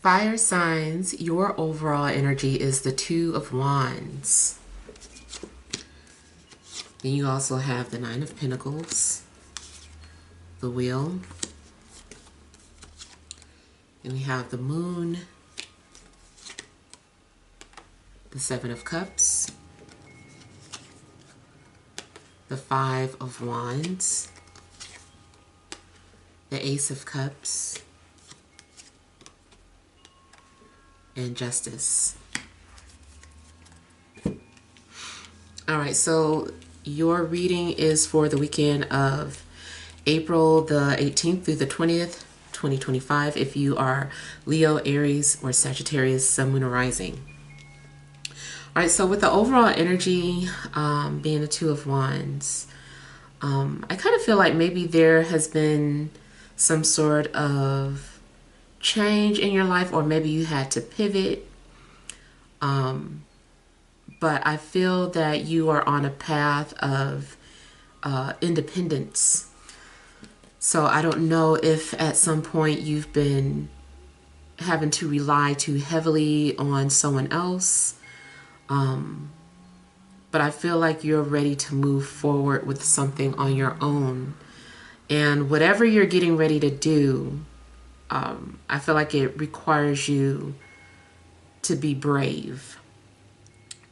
Fire signs, your overall energy is the Two of Wands. Then you also have the Nine of Pentacles, the Wheel, and we have the Moon, the Seven of Cups, the Five of Wands, the Ace of Cups, and Justice. All right, so your reading is for the weekend of April the 18th through the 20th, 2025, if you are Leo, Aries, or Sagittarius, Sun, Moon, or Rising. All right, so with the overall energy being the Two of Wands, I kind of feel like maybe there has been some sort of change in your life, or maybe you had to pivot. But I feel that you are on a path of independence. So I don't know if at some point you've been having to rely too heavily on someone else. But I feel like you're ready to move forward with something on your own. And whatever you're getting ready to do, I feel like it requires you to be brave,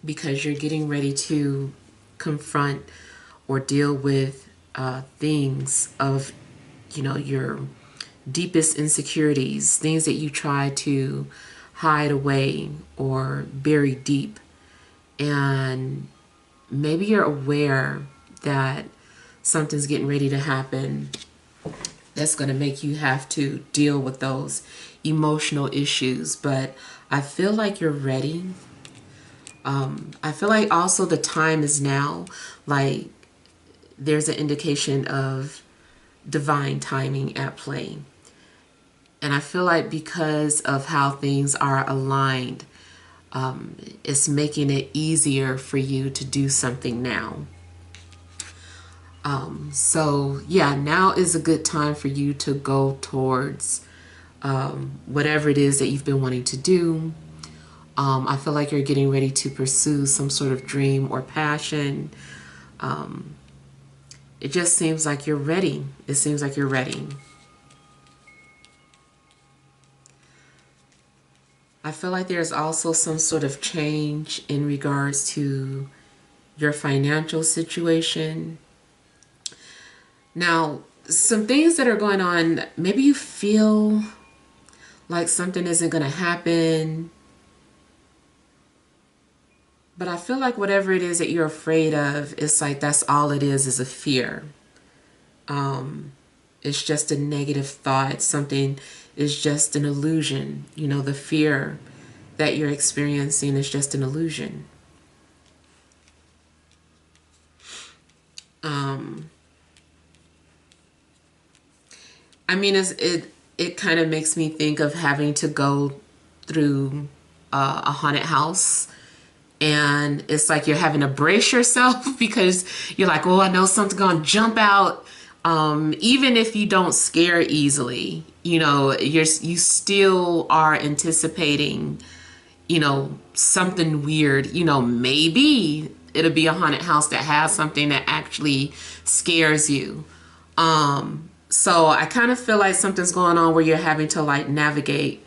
because you're getting ready to confront or deal with things of, your deepest insecurities, things that you try to hide away or bury deep. And maybe you're aware that something's getting ready to happen that's going to make you have to deal with those emotional issues. But I feel like you're ready. I feel like also the time is now. Like there's an indication of divine timing at play. And I feel like because of how things are aligned, it's making it easier for you to do something now. So yeah, now is a good time for you to go towards whatever it is that you've been wanting to do. I feel like you're getting ready to pursue some sort of dream or passion. It just seems like you're ready. It seems like you're ready. I feel like there's also some sort of change in regards to your financial situation. Now, some things that are going on, maybe you feel like something isn't going to happen. But I feel like whatever it is that you're afraid of, it's like that's all it is a fear. It's just a negative thought. Something is just an illusion. The fear that you're experiencing is just an illusion. I mean, it kind of makes me think of having to go through a haunted house. And it's like you're having to brace yourself because you're like, oh, I know something's going to jump out. Even if you don't scare easily, you still are anticipating, something weird. Maybe it'll be a haunted house that has something that actually scares you. So I kind of feel like something's going on where you're having to like navigate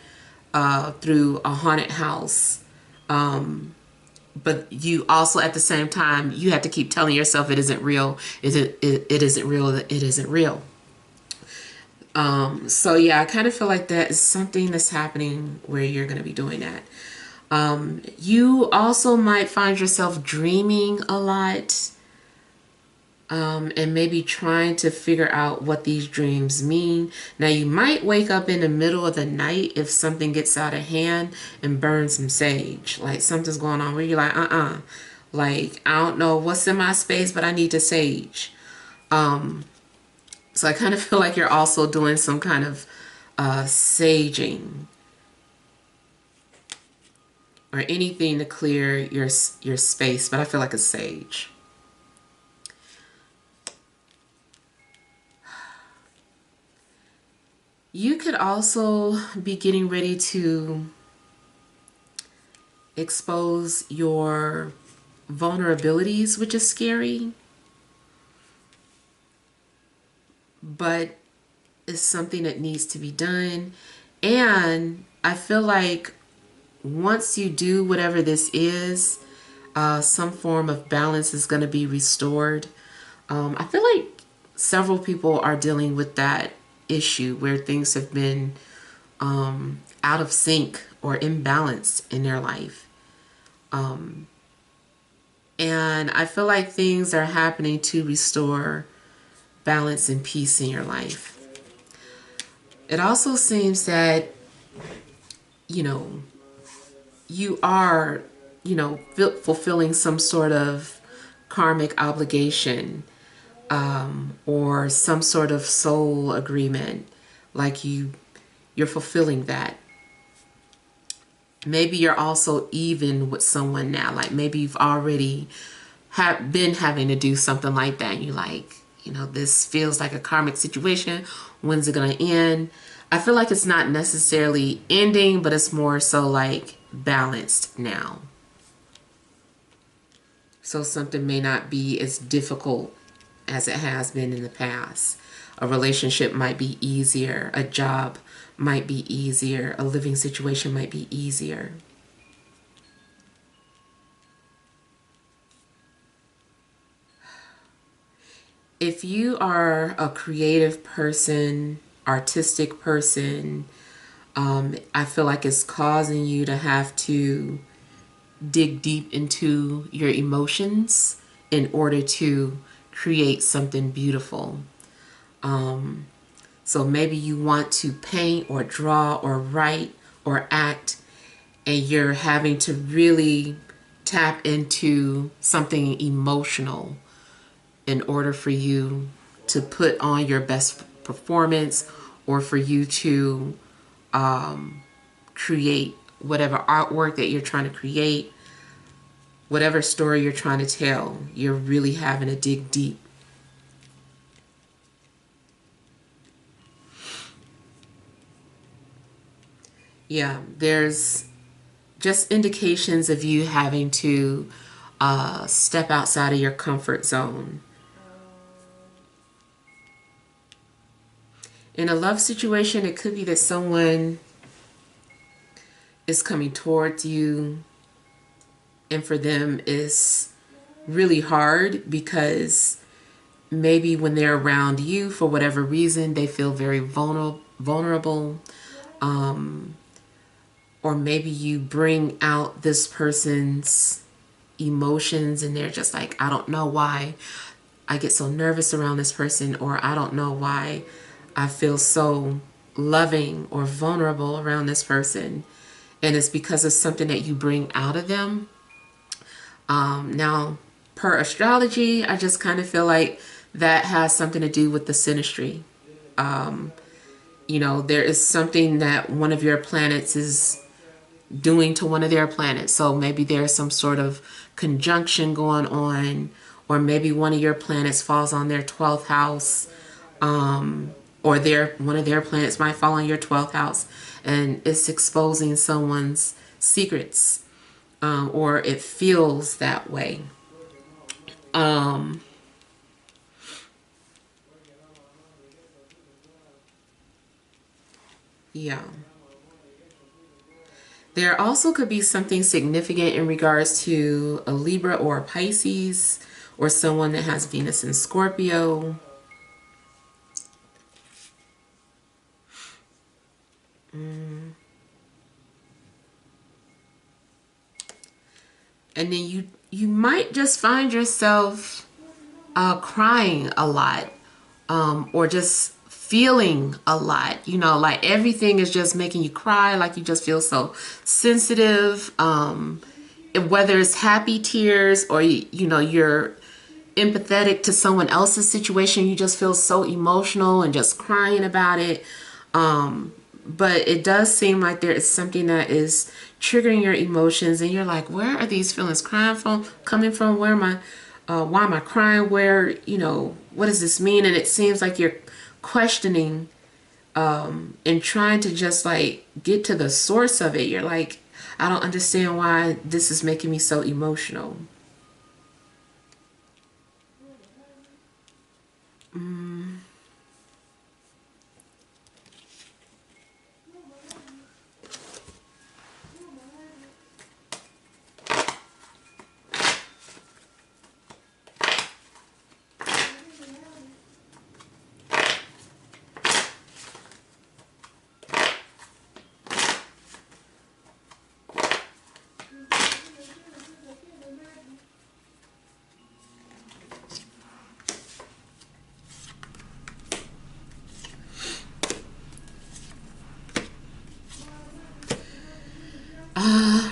through a haunted house. But you also, at the same time, you have to keep telling yourself it isn't real. It isn't real. It isn't real. So yeah, I kind of feel like that is something that's happening where you're going to be doing that. You also might find yourself dreaming a lot. And maybe trying to figure out what these dreams mean. Now, you might wake up in the middle of the night if something gets out of hand and burn some sage. Like something's going on where you're like, like, I don't know what's in my space, but I need to sage. So I kind of feel like you're also doing some kind of saging or anything to clear your space, but I feel like a sage. You could also be getting ready to expose your vulnerabilities, which is scary, but it's something that needs to be done. And I feel like once you do whatever this is, some form of balance is going to be restored. I feel like several people are dealing with that issue where things have been out of sync or imbalanced in their life. And I feel like things are happening to restore balance and peace in your life. It also seems that, you know, you are, fulfilling some sort of karmic obligation, or some sort of soul agreement, like you're fulfilling that. Maybe you're also even with someone now, like maybe you've already been having to do something like that, and you like, this feels like a karmic situation. When's it gonna end? I feel like it's not necessarily ending, but it's more so like balanced now. So something may not be as difficult as it has been in the past. A relationship might be easier. A job might be easier. A living situation might be easier. If you are a creative person, artistic person, I feel like it's causing you to have to dig deep into your emotions in order to create something beautiful. So maybe you want to paint or draw or write or act, and you're having to really tap into something emotional in order for you to put on your best performance, or for you to create whatever artwork that you're trying to create, whatever story you're trying to tell. You're really having to dig deep. Yeah, there's just indications of you having to step outside of your comfort zone. In a love situation, it could be that someone is coming towards you, and for them it's really hard because maybe when they're around you, for whatever reason, they feel very vulnerable. Or maybe you bring out this person's emotions and they're just like, I don't know why I get so nervous around this person, or I don't know why I feel so loving or vulnerable around this person. And it's because of something that you bring out of them. Now, per astrology, I just kind of feel like that has something to do with the synastry. There is something that one of your planets is doing to one of their planets. So maybe there's some sort of conjunction going on, or maybe one of your planets falls on their 12th house, or one of their planets might fall on your 12th house, and it's exposing someone's secrets, or it feels that way. Yeah. There also could be something significant in regards to a Libra or a Pisces, or someone that has Venus in Scorpio. And then you might just find yourself crying a lot, or just feeling a lot, like everything is just making you cry, like you just feel so sensitive, whether it's happy tears or you're empathetic to someone else's situation. You just feel so emotional and just crying about it. But it does seem like there is something that is triggering your emotions, and you're like, where are these feelings coming from? Where am I? Why am I crying? What does this mean? And it seems like you're questioning and trying to just like get to the source of it. You're like, I don't understand why this is making me so emotional.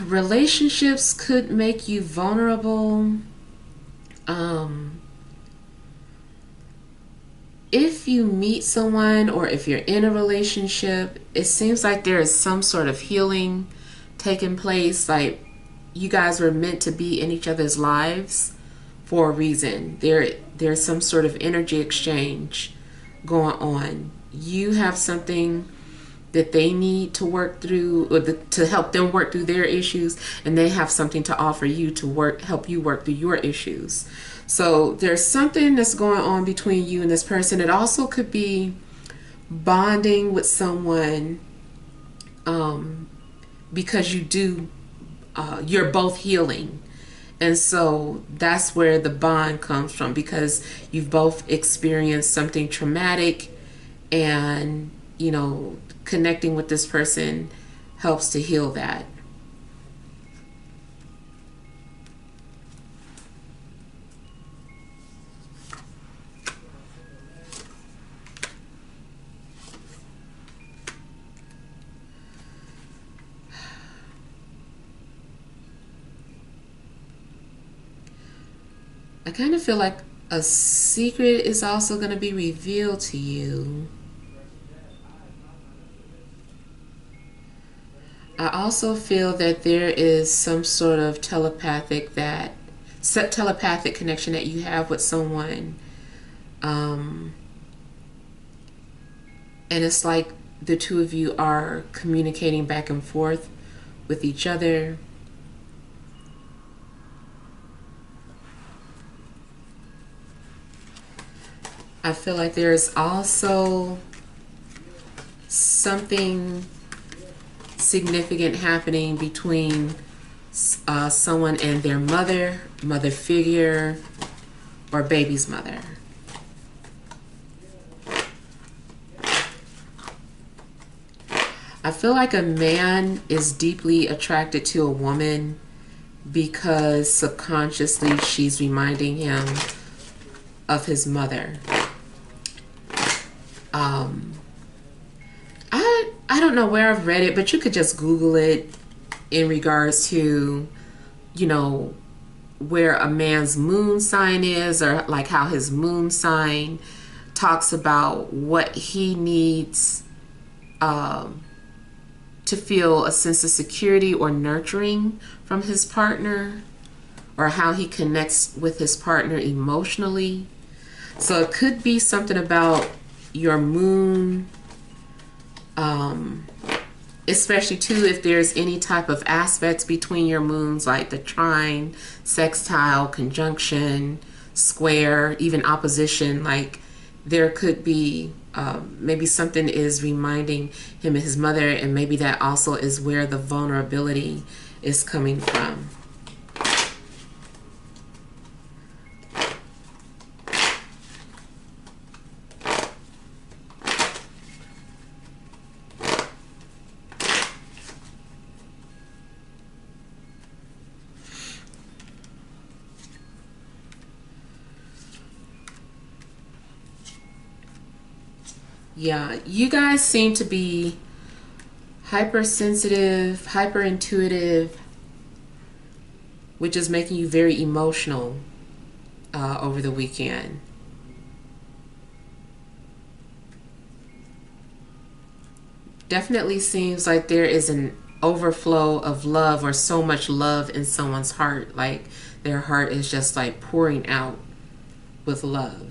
Relationships could make you vulnerable. If you meet someone or if you're in a relationship, it seems like there is some sort of healing taking place. Like you guys were meant to be in each other's lives for a reason. There's some sort of energy exchange going on. You have something that they need to work through, or to help them work through their issues, and they have something to offer you to help you work through your issues. So there's something that's going on between you and this person. It also could be bonding with someone, because you're both healing. And so that's where the bond comes from, because you've both experienced something traumatic, and connecting with this person helps to heal that. I kind of feel like a secret is also going to be revealed to you. I also feel that there is some sort of telepathic connection that you have with someone. And it's like the two of you are communicating back and forth with each other. I feel like there's also something significant happening between someone and their mother figure, or baby's mother. I feel like a man is deeply attracted to a woman because subconsciously she's reminding him of his mother. I don't know where I've read it, but you could just Google it in regards to, where a man's moon sign is, or like how his moon sign talks about what he needs to feel a sense of security or nurturing from his partner, or how he connects with his partner emotionally. So it could be something about your moon, especially too if there's any type of aspects between your moons, like the trine, sextile, conjunction, square, even opposition. Like there could be maybe something is reminding him of his mother, and maybe that also is where the vulnerability is coming from. Yeah, you guys seem to be hypersensitive, hyper intuitive, which is making you very emotional over the weekend. Definitely seems like there is an overflow of love, or so much love in someone's heart. Like their heart is just like pouring out with love.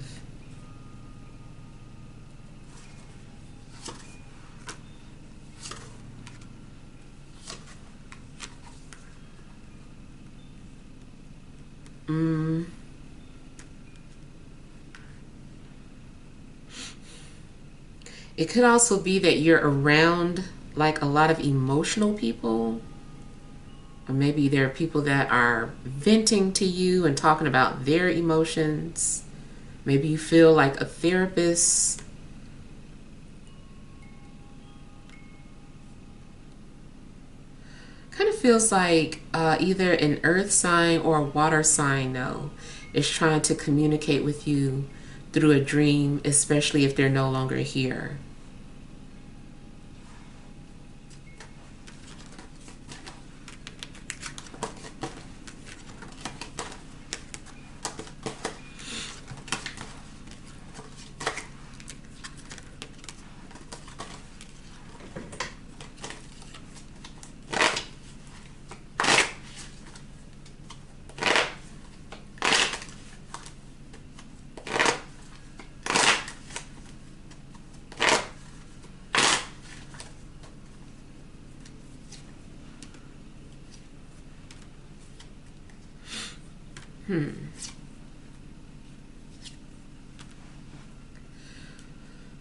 It could also be that you're around like a lot of emotional people, or maybe there are people that are venting to you and talking about their emotions. Maybe you feel like a therapist. Kind of feels like either an earth sign or a water sign, though, is trying to communicate with you through a dream, especially if they're no longer here.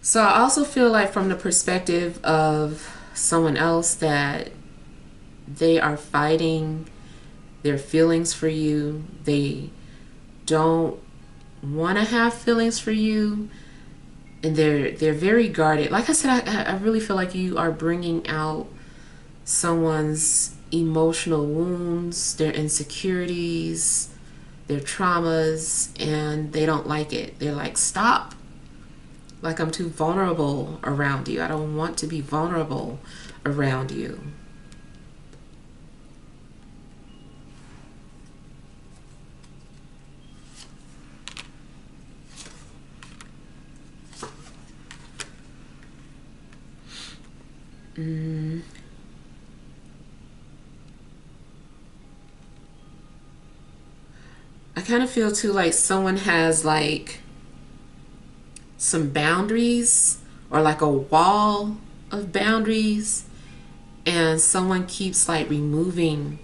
So I also feel like from the perspective of someone else that they are fighting their feelings for you. They don't want to have feelings for you, and they're very guarded. Like I said, I really feel like you are bringing out someone's emotional wounds, their insecurities, their traumas, and they don't like it. They're like, stop. Like, I'm too vulnerable around you. I don't want to be vulnerable around you. I kind of feel too like someone has like some boundaries or like a wall of boundaries, and someone keeps like removing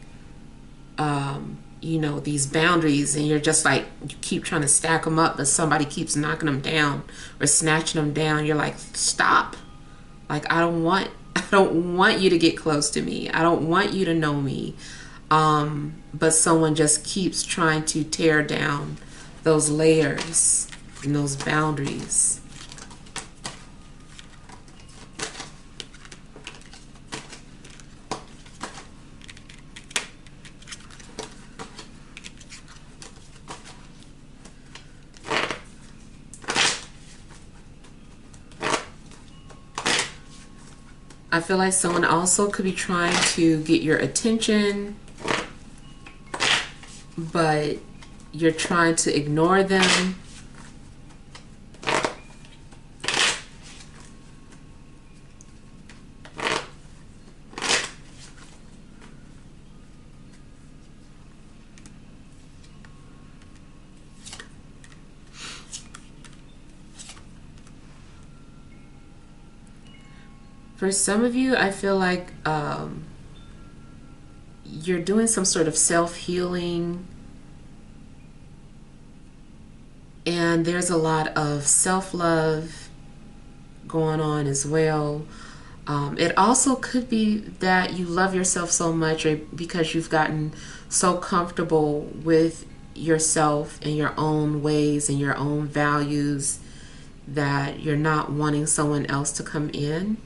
these boundaries, and you're just like, you keep trying to stack them up, but somebody keeps knocking them down or snatching them down. You're like, stop. Like, I don't want you to get close to me. I don't want you to know me. But someone just keeps trying to tear down those layers and those boundaries. I feel like someone also could be trying to get your attention, but you're trying to ignore them. For some of you, I feel like you're doing some sort of self-healing, and there's a lot of self-love going on as well. It also could be that you love yourself so much, or because you've gotten so comfortable with yourself and your own ways and your own values that you're not wanting someone else to come in.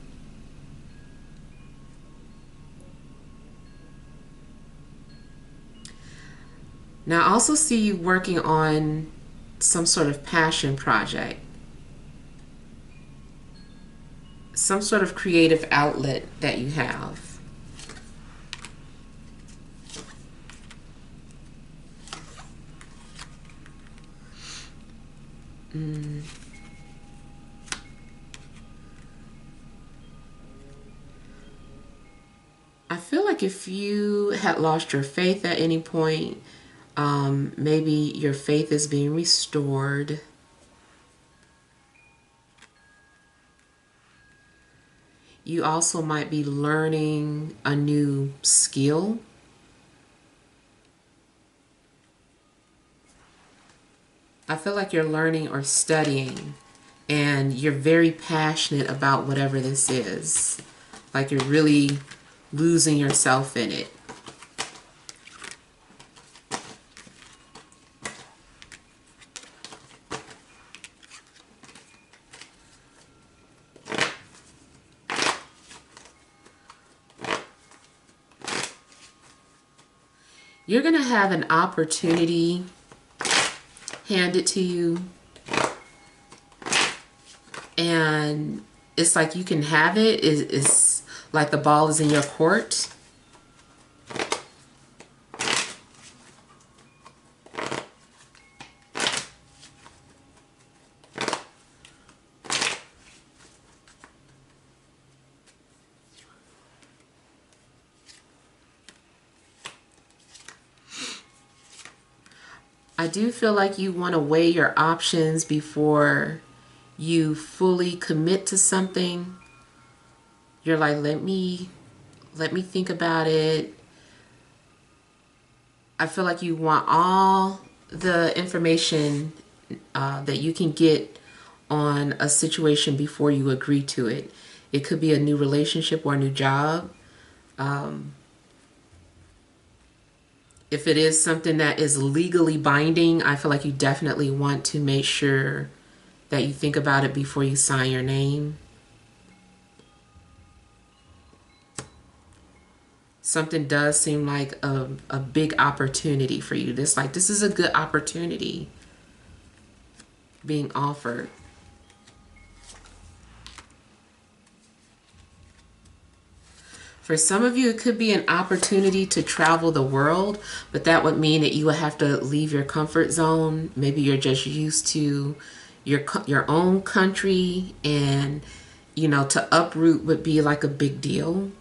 Now, I also see you working on some sort of passion project, some sort of creative outlet that you have. I feel like if you had lost your faith at any point, maybe your faith is being restored. You also might be learning a new skill. I feel like you're learning or studying and you're very passionate about whatever this is. Like you're really losing yourself in it. You're going to have an opportunity handed to you, and it's like you can have it. It's like the ball is in your court. I do feel like you want to weigh your options before you fully commit to something. You're like, let me think about it. I feel like you want all the information that you can get on a situation before you agree to it. It could be a new relationship or a new job. If it is something that is legally binding, I feel like you definitely want to make sure that you think about it before you sign your name. Something does seem like a big opportunity for you. This is a good opportunity being offered. For some of you, it could be an opportunity to travel the world, but that would mean that you would have to leave your comfort zone. Maybe you're just used to your own country, and to uproot would be like a big deal.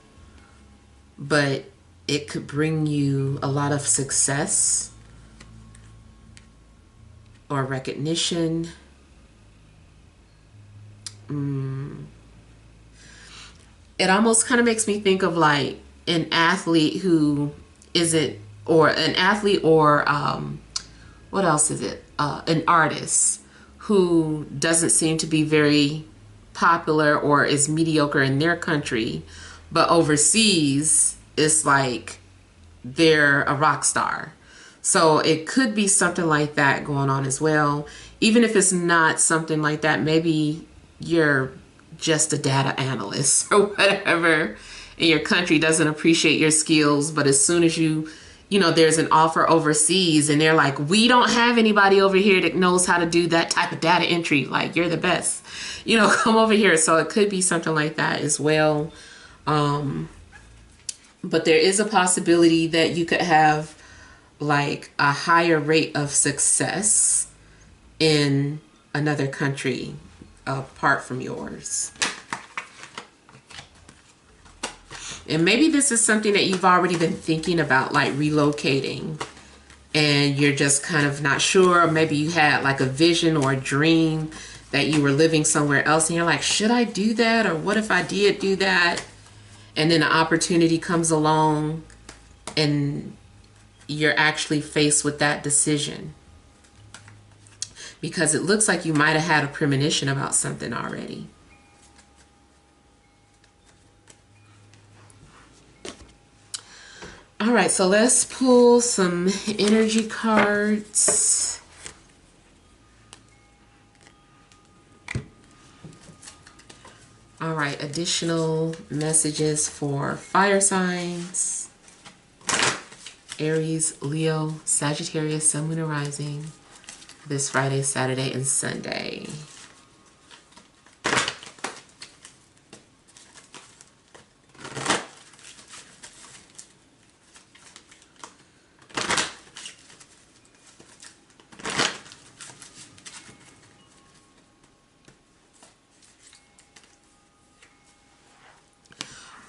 But it could bring you a lot of success or recognition. It almost kind of makes me think of like an athlete who isn't, or an athlete, or what else is it? An artist who doesn't seem to be very popular or is mediocre in their country, but overseas it's like they're a rock star. So it could be something like that going on as well. Even if it's not something like that, maybe you're just a data analyst or whatever, and your country doesn't appreciate your skills, but as soon as there's an offer overseas and they're like, we don't have anybody over here that knows how to do that type of data entry, like you're the best, come over here. So it could be something like that as well. But there is a possibility that you could have like a higher rate of success in another country apart from yours. And maybe this is something that you've already been thinking about, like relocating, and you're just kind of not sure. Or maybe you had like a vision or a dream that you were living somewhere else and you're like, should I do that? Or what if I did do that? And then an opportunity comes along and you're actually faced with that decision. Because it looks like you might have had a premonition about something already. All right, so let's pull some energy cards. All right, additional messages for fire signs: Aries, Leo, Sagittarius, Sun, Moon, and Rising, this Friday, Saturday, and Sunday.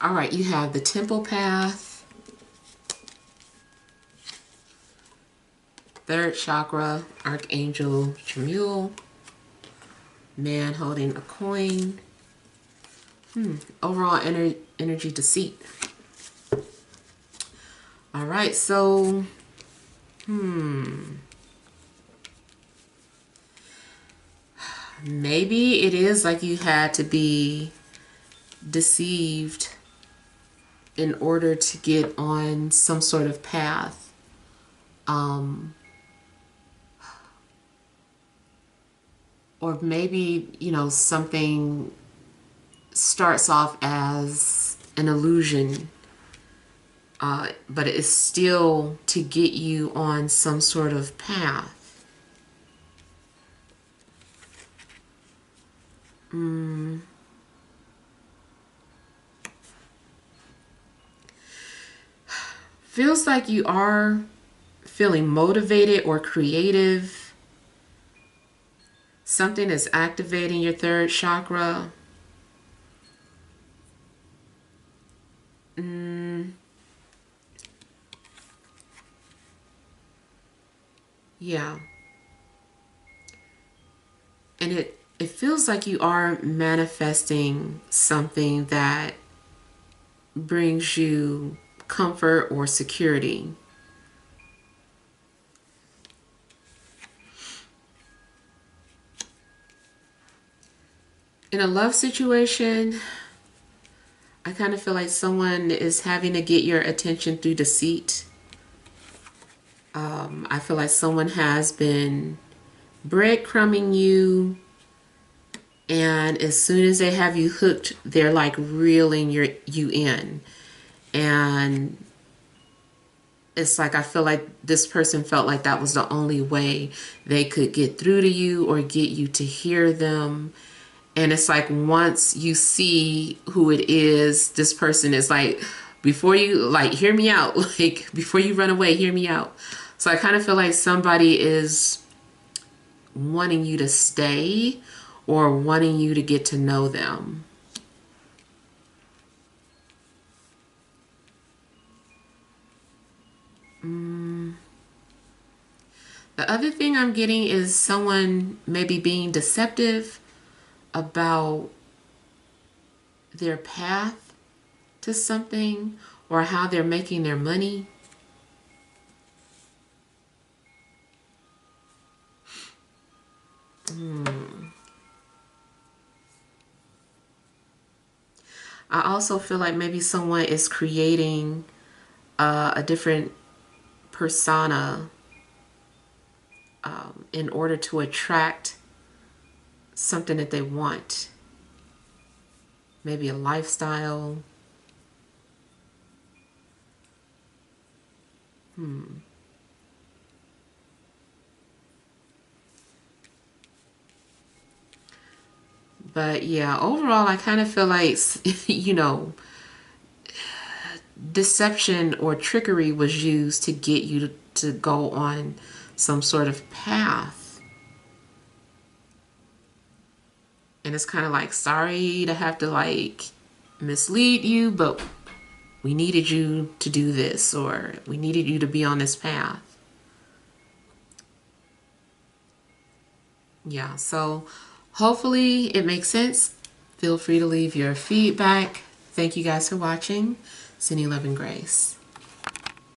All right, you have the Temple Path, third chakra, Archangel Chamuel, man holding a coin, overall energy deceit. All right, so, Maybe it is like you had to be deceived in order to get on some sort of path. Or maybe, you know, something starts off as an illusion, but it's still to get you on some sort of path. Feels like you are feeling motivated or creative. Something is activating your third chakra. Yeah. And it feels like you are manifesting something that brings you comfort or security. In a love situation, I kind of feel like someone is having to get your attention through deceit. I feel like someone has been breadcrumbing you, and as soon as they have you hooked, they're like reeling you in. And it's like, I feel like this person felt like that was the only way they could get through to you or get you to hear them. And it's like, once you see who it is, this person is like, before you, like, hear me out. Like, before you run away, hear me out. So I kind of feel like somebody is wanting you to stay or wanting you to get to know them. The other thing I'm getting is someone maybe being deceptive about their path to something or how they're making their money. I also feel like maybe someone is creating a different persona in order to attract something that they want. Maybe a lifestyle. But yeah, overall, I kind of feel like, you know, deception or trickery was used to get you to go on some sort of path. And it's kind of like, sorry to have to like mislead you, but we needed you to do this, or we needed you to be on this path. Yeah, so hopefully it makes sense. Feel free to leave your feedback. Thank you guys for watching. Sending love and grace.